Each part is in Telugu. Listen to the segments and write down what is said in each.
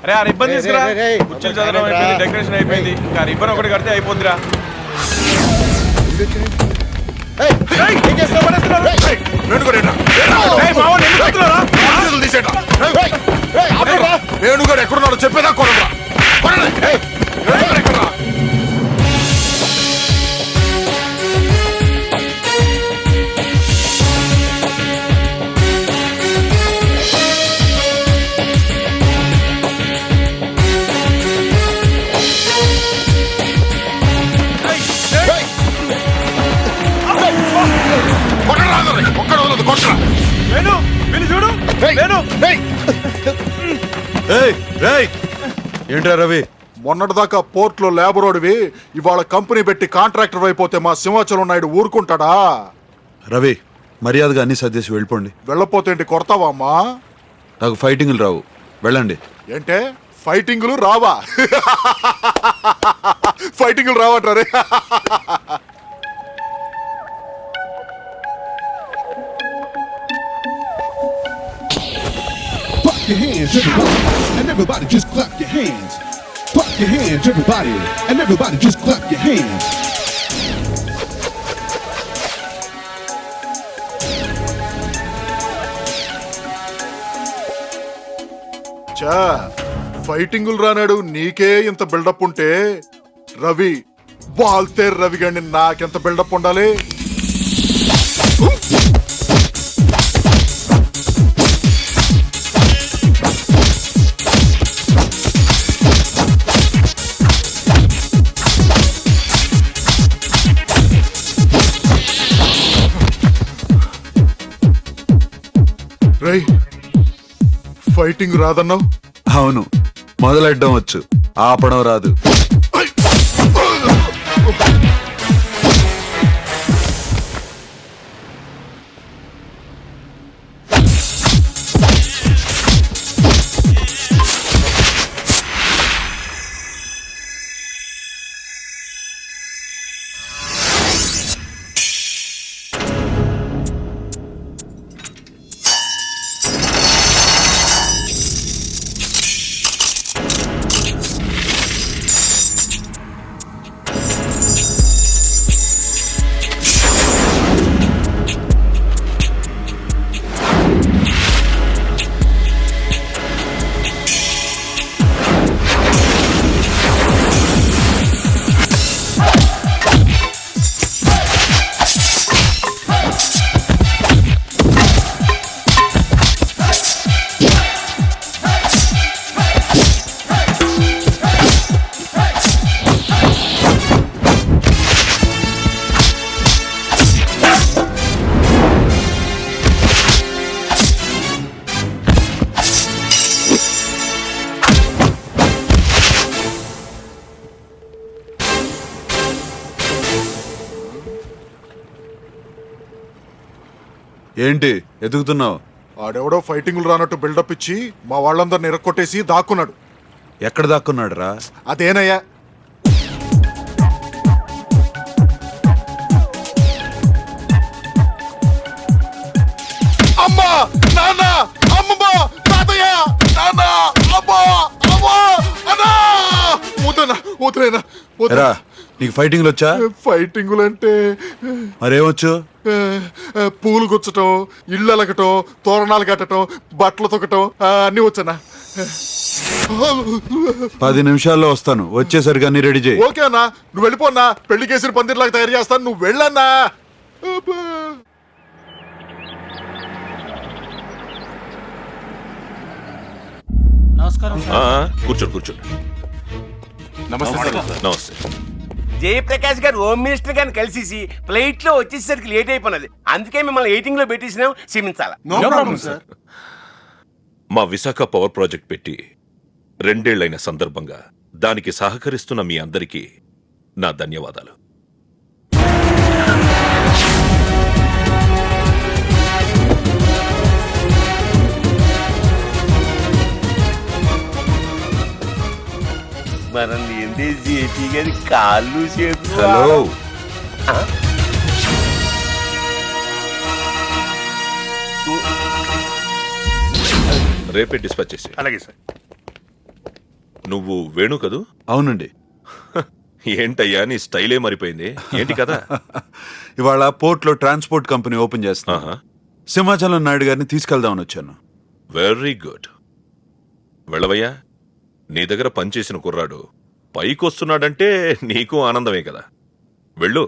అరే ఆ రిబ్బన్ తీసుకురా. కుర్చీలు చదవడం అయిపోయింది, డెకరేషన్ అయిపోయింది, ఇంకా రిబ్బన్ ఒకటి కడితే అయిపోద్దిరా. వేణుగారు ఎక్కడున్నాడో చెప్పేదా కొనరా. ఏంట్రా రవి, మొన్నటిదాకా పోర్ట్లో లేబరోడివి, ఇవాళ కంపెనీ పెట్టి కాంట్రాక్టర్ అయిపోతే మా సింహాచలం నాయుడు ఊరుకుంటాడా? రవి మర్యాదగా అన్ని సర్దేసి వెళ్ళిపోండి. వెళ్ళపోతే ఏంటి కొడతావా అమ్మా? నాకు ఫైటింగ్లు రావు, వెళ్ళండి. ఏంటే ఫైటింగులు రావా? ఫైటింగులు రావట్రే. Your hands, everybody, and everybody just clap your hands. Clap your hands, everybody, and everybody just clap your hands. చా ఫైటింగులు రానాడు నీకే ఇంత బిల్డప్ ఉంటే రవి బాల్తే రవి గారిని నాకెంత బిల్డప్ ఉండాలి? రై ఫైటింగ్ రాదన్నావు? అవును, మొదలెట్టడం వచ్చు, ఆపడం రాదు. ఏంటి ఎదుగుతున్నావు? ఆడెవడో ఫైటింగులు రానట్టు బిల్డప్ ఇచ్చి మా వాళ్ళందరిని ఇరక్కొట్టేసి దాక్కున్నాడు. ఎక్కడ దాక్కున్నాడు రా? అదేనయ్యా, అమ్మా నాన్న అమ్మమ్మ తాతయ్య నాన్న అమ్మా అమ్మా అన్నా వద్దనా వదిలేనా ఎరా, నీకు ఫైటింగ్లు వచ్చా? ఫైటింగులు అంటే మరేమొచ్చు? పూలు గుచ్చటం, ఇళ్ళు అలగటం, తోరణాలు కట్టడం, బట్టలు తొక్కటం అన్నీ వచ్చానా? 10 నిమిషాల్లో వస్తాను, వచ్చేసరికి అన్ని రెడీ చేయి. ఓకే అన్నా, నువ్వు వెళ్ళిపోన్నా, పెళ్లి కేసులు పందిర్లాగా తయారు చేస్తాను, నువ్వు వెళ్ళన్నా. కూర్చోండి కూర్చోండి. నమస్తే. జయప్రకాష్ గారు హోమ్ మినిస్టర్ గారిని కలిసి ఫ్లైట్ లో వచ్చేసరికి లేట్ అయిపోయినది, అందుకే మిమ్మల్ని ఎయిటింగ్ లో పెట్టేసినాం, క్షమించాలా. మా విశాఖ పవర్ ప్రాజెక్ట్ పెట్టి 2 ఏళ్లైన సందర్భంగా దానికి సహకరిస్తున్న మీ అందరికీ నా ధన్యవాదాలు. మనం ఏంటి జేపీ గారి కాళ్ళు చేతులు. హలో, రేపే డిస్పాచ్ చేసి. అలాగే సార్. నువ్వు వేణు కదూ? అవునండి. ఏంటయ్యా నీ స్టైలే మారిపోయింది, ఏంటి కదా? ఇవాళ పోర్ట్లో ట్రాన్స్పోర్ట్ కంపెనీ ఓపెన్ చేస్తున్నా. ఆహా. సింహాచలం నాయుడు గారిని తీసుకెళ్దామని వచ్చాను. Very good. వెళ్ళవయ్యా. నీ దగ్గర పనిచేసిన కుర్రాడు పైకొస్తున్నాడంటే నీకు ఆనందమే కదా. వెళ్ళు.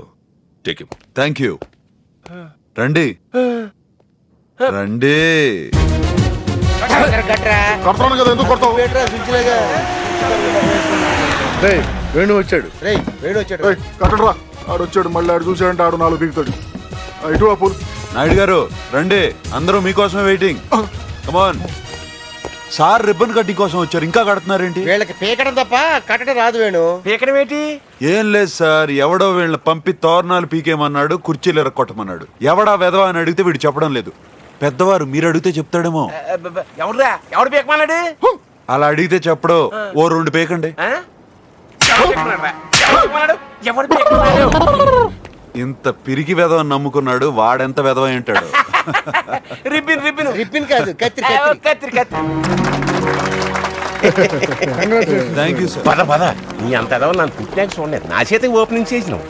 Take him. Thank you. రండి రండి. కడతాను కదా, ఎందుకు కొడతావు? వేణు వచ్చాడు. ఏయ్, కట్టడు రా. ఆడు వచ్చాడు, మళ్ళీ ఆడు చూసాడంటే ఆడు 4 పీకుతాడు. ఇటు ఆ పూలు. నాయుడు గారు రండి, అందరూ మీకోసమే వెయిటింగ్. కమాన్. సార్ రిబ్బన్ కటింగ్ కోసం వచ్చారు, ఇంకా కడుతున్నారేంటి? వీళ్ళకి పీకడం తప్ప కట్టడం రాదు వేణు. పీకడం ఏంటి? ఏం లేదు సార్, ఎవడో వీళ్ళని పంపి తోరణాలు పీకేమన్నాడు, కుర్చీలు ఎరక్కొట్టమన్నాడు. ఎవడా వెధవా అని అడిగితే వీడు చెప్పడం లేదు. పెద్దవారు మీరు అడిగితే చెప్తాడేమో. ఎవరురా? ఎవడు పీకమన్నాడు? అలా అడిగితే చెప్పడు. ఓ 2 పీకండి. ఆ? ఎవడు పీకమన్నాడురా? ఎవడు పీకమన్నాడు? ఎవడు పీకమన్నాడు? ఇంత పిరికి వెధవని నమ్ముకున్నాడు, వాడెంత వెధవ అంటాడు. రిబ్బిన్ రిబ్బిన్ రిబ్బిన్ కాదు, కత్తిరి కత్తిరి కత్తిరి. Thank you sir. పద పద. నీ అంత ఎదవ నన్ను పుట్టినాక చూడలేదు, నా చేతికి ఓపెనింగ్ చేసినావు.